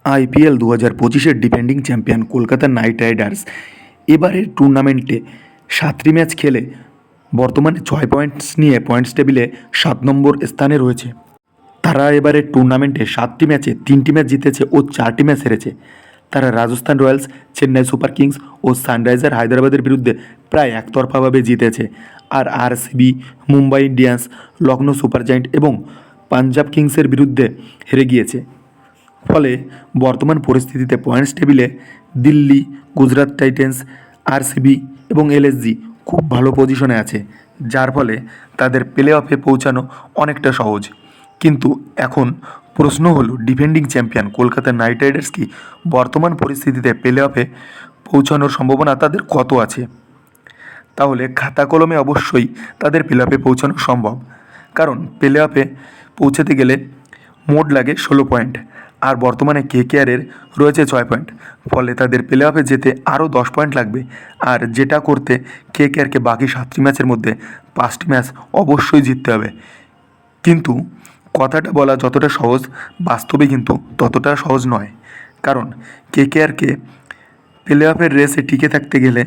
IPL 2025-এর defending champion Kolkata Knight Riders এবারের টুর্নামেন্টে 7টি ম্যাচ খেলে বর্তমানে 6 পয়েন্টস নিয়ে পয়েন্টস টেবিলে 7 নম্বর স্থানে রয়েছে। তারা এবারের টুর্নামেন্টে 7টি ম্যাচে 3টি ম্যাচ জিতেছে ও 4টি ম্যাচ হেরেছে। তারা Rajasthan Royals, Chennai super kings ও সানরাইজার হায়দ্রাবাদের বিরুদ্ধে প্রায় একতরফাভাবে জিতেছে। আর RCB, Mumbai Indians, Lucknow super giant এবং পাঞ্জাব কিংসের বিরুদ্ধে হেরে গিয়েছে। ফলে বর্তমান পরিস্থিতিতে পয়েন্টস টেবিলে দিল্লি, গুজরাট টাইটেন্স, আরসিবি এবং এলএসজি খুব ভালো পজিশনে আছে, যার ফলে তাদের প্লে অফে পৌঁছানো অনেকটা সহজ। কিন্তু এখন প্রশ্ন হলো, defending champion Kolkata Knight Riders কি বর্তমান পরিস্থিতিতে প্লে অফে পৌঁছানোর সম্ভাবনা তাদের কত আছে? তাহলে খাতা কলমে অবশ্যই তাদের প্লে অফে পৌঁছানো সম্ভব, কারণ প্লে অফে পৌঁছাতে গেলে মোট লাগে 16 পয়েন্ট, আর বর্তমানে কেকেআরের রয়েছে 6 পয়েন্ট। ফলে তাদের প্লে অফে যেতে আরও 10 পয়েন্ট লাগবে, আর যেটা করতে কেকেআরকে বাকি 7টি ম্যাচের মধ্যে 5টি ম্যাচ অবশ্যই জিততে হবে। কিন্তু কথাটা বলা যতটা সহজ, বাস্তবে কিন্তু ততটা সহজ নয়, কারণ কেকেআরকে প্লে অফের রেসে টিকে থাকতে গেলে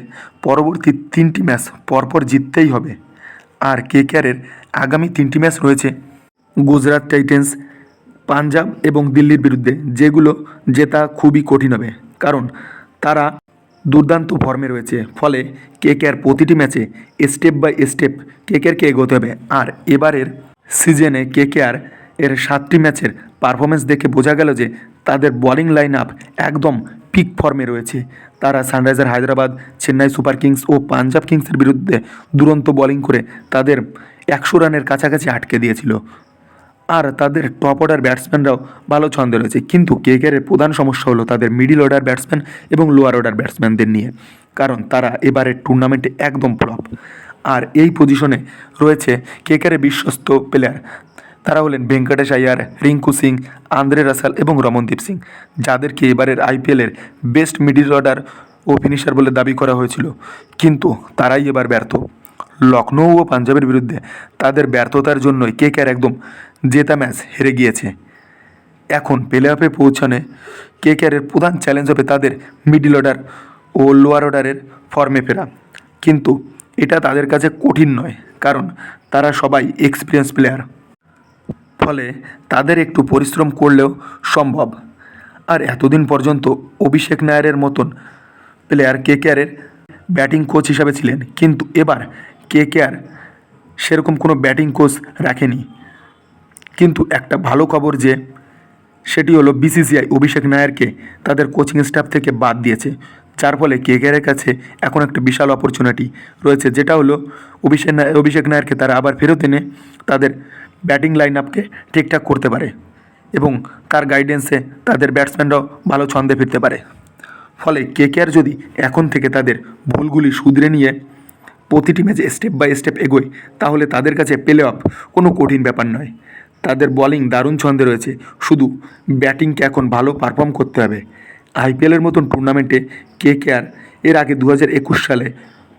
পরবর্তী 3টি ম্যাচ পরপর জিততেই হবে। আর কেকেআরের আগামী 3টি ম্যাচ রয়েছে গুজরাট টাইটেন্স, পাঞ্জাব এবং দিল্লির বিরুদ্ধে, যেগুলো জেতা খুবই কঠিন হবে, কারণ তারা দুর্দান্ত ফর্মে রয়েছে। ফলে কেকেআর প্রতিটি ম্যাচে স্টেপ বাই স্টেপ কেকেআরকে এগোতে হবে। আর এবারের সিজনে কেকেআর এর 7টি ম্যাচের পারফরমেন্স দেখে বোঝা গেল যে তাদের বোলিং লাইন আপ একদম পিক ফর্মে রয়েছে। তারা sunriser Hyderabad, Chennai super kings ও পাঞ্জাব কিংসের বিরুদ্ধে দুরন্ত বোলিং করে তাদের 100 রানের কাছাকাছি আটকে দিয়েছিল। আর তাদের টপ অর্ডার ব্যাটসম্যানরাও ভালো ছন্দে রয়েছে, কিন্তু কেকেআরের প্রধান সমস্যা হলো তাদের মিডিল অর্ডার ব্যাটসম্যান এবং লোয়ার অর্ডার ব্যাটসম্যানদের নিয়ে, কারণ তারা এবারের টুর্নামেন্টে একদম ফ্লপ। আর এই পজিশনে রয়েছে কেকেআরের বিশ্বস্ত প্লেয়ার, তারা হলেন ভেঙ্কটেশ আয়ার, রিঙ্কু সিং, আন্দ্রে রাসেল এবং রমনদীপ সিং, যাদেরকে এবারের আইপিএলের বেস্ট মিডিল অর্ডার ও ফিনিশার বলে দাবি করা হয়েছিল, কিন্তু তারাই এবার ব্যর্থ। লখনৌ ও পাঞ্জাবের বিরুদ্ধে তাদের ব্যর্থতার জন্যই কেকেআর একদম জেতা ম্যাচ হেরে গিয়েছে। এখন প্লে অফে পৌঁছানো কেকেআরের প্রধান চ্যালেঞ্জ হবে তাদের মিডল অর্ডার ও লোয়ার অর্ডারের ফর্মে ফেরা, কিন্তু এটা তাদের কাছে কঠিন নয়, কারণ তারা সবাই এক্সপিরিয়েন্স প্লেয়ার। ফলে তাদের একটু পরিশ্রম করলেও সম্ভব। আর এতদিন পর্যন্ত অভিষেক নায়ারের মতন প্লেয়ার কেকেআরের ব্যাটিং কোচ হিসাবে ছিলেন, কিন্তু এবার কেকেআর সেরকম কোনো ব্যাটিং কোচ রাখেনি। কিন্তু একটা ভালো খবর যে সেটি হলো বিসিসিআই অভিষেক নায়ারকে তাদের কোচিং স্টাফ থেকে বাদ দিয়েছে, যার ফলে কেকেআরের কাছে এখন একটা বিশাল অপরচুনিটি রয়েছে, যেটা হলো অভিষেক নায়ারকে তারা আবার ফেরত এনে তাদের ব্যাটিং লাইন আপকে ঠিকঠাক করতে পারে এবং তার গাইডেন্সে তাদের ব্যাটসম্যানরাও ভালো ছন্দে ফিরতে পারে। ফলে কেকেআর যদি এখন থেকে তাদের ভুলগুলি শুধরে নিয়ে প্রতিটি ম্যাচে স্টেপ বাই স্টেপ এগোয়, তাহলে তাদের কাছে প্লে অফ কোনো কঠিন ব্যাপার নয়। তাদের বোলিং দারুণ ছন্দে রয়েছে, শুধু ব্যাটিংকে এখন ভালো পারফর্ম করতে হবে। আইপিএলের মতন টুর্নামেন্টে কেকেআর এর আগে 2021 সালে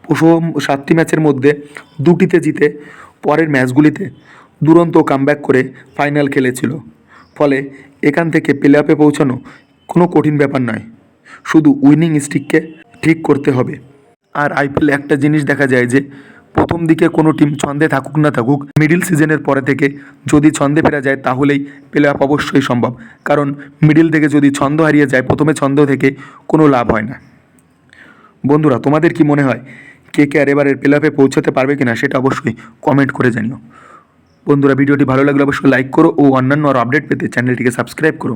প্রথম 7টি ম্যাচের মধ্যে 2টিতে জিতে পরের ম্যাচগুলিতে দুরন্ত কামব্যাক করে ফাইনাল খেলেছিল। ফলে এখান থেকে প্লে অফে পৌঁছানো কোনো কঠিন ব্যাপার নয়, শুধু উইনিং স্ট্রিককে ঠিক করতে হবে। আর আইপিএলে একটা জিনিস দেখা যায় যে প্রথম দিকে কোনো টিম ছন্দে থাকুক না থাকুক, মিডিল সিজনের পরে থেকে যদি ছন্দে ফেরা যায় তাহলেই প্লে অফ অবশ্যই সম্ভব, কারণ মিডিল থেকে যদি ছন্দ হারিয়ে যায় প্রথমে ছন্দ থেকে কোনো লাভ হয় না। বন্ধুরা, তোমাদের কি মনে হয় কেকেআর এবারের প্লে অফে পৌঁছাতে পারবে কিনা সেটা অবশ্যই কমেন্ট করে জানিও। বন্ধুরা, ভিডিওটি ভালো লাগলে অবশ্যই লাইক করো ও অন্যান্য আরও আপডেট পেতে চ্যানেলটিকে সাবস্ক্রাইব করো।